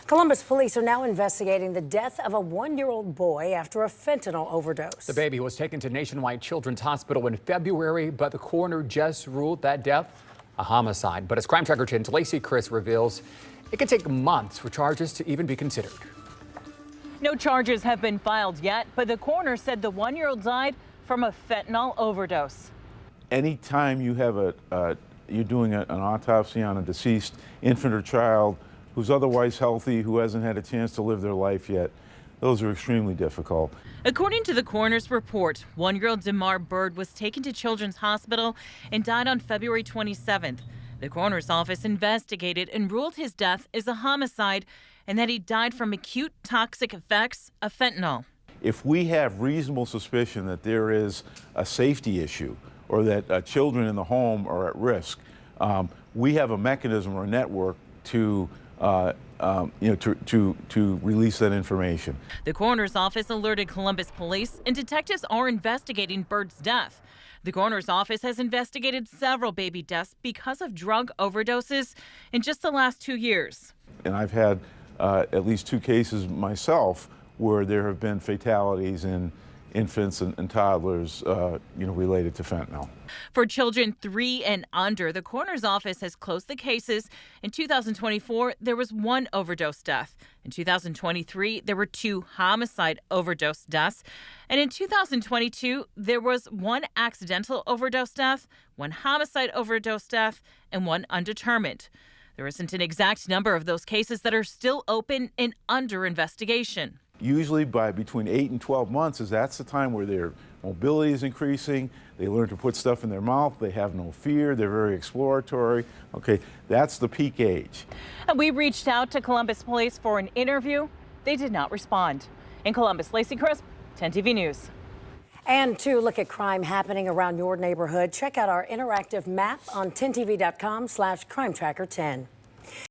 Columbus police are now investigating the death of a 1-year-old boy after a fentanyl overdose. The baby was taken to Nationwide Children's Hospital in February, but the coroner just ruled that death a homicide. But as Crime Tracker 10's Lacey Chris reveals, it could take months for charges to even be considered. No charges have been filed yet, but the coroner said the 1-year-old died from a fentanyl overdose. Anytime you have you're doing an autopsy on a deceased infant or child who's otherwise healthy, who hasn't had a chance to live their life yet, those are extremely difficult. According to the coroner's report, 1-year-old Demar Bird was taken to Children's Hospital and died on February 27th. The coroner's office investigated and ruled his death is a homicide and that he died from acute toxic effects of fentanyl. If we have reasonable suspicion that there is a safety issue or that children in the home are at risk, we have a mechanism or a network to release that information. The coroner's office alerted Columbus police, and detectives are investigating Bird's death. The coroner's office has investigated several baby deaths because of drug overdoses in just the last 2 years. And I've had at least 2 cases myself where there have been fatalities in infants and toddlers, related to fentanyl. For children 3 and under, the coroner's office has closed the cases. In 2024, there was 1 overdose death. In 2023, there were 2 homicide overdose deaths. And in 2022, there was 1 accidental overdose death, 1 homicide overdose death, and 1 undetermined. There isn't an exact number of those cases that are still open and under investigation. Usually by between 8 and 12 months, that's the time where their mobility is increasing, they learn to put stuff in their mouth, they have no fear, they're very exploratory. Okay, that's the peak age. And we reached out to Columbus police for an interview. They did not respond. In Columbus, Lacey Crisp, 10 TV News. And to look at crime happening around your neighborhood, check out our interactive map on 10tv.com/crimetracker10.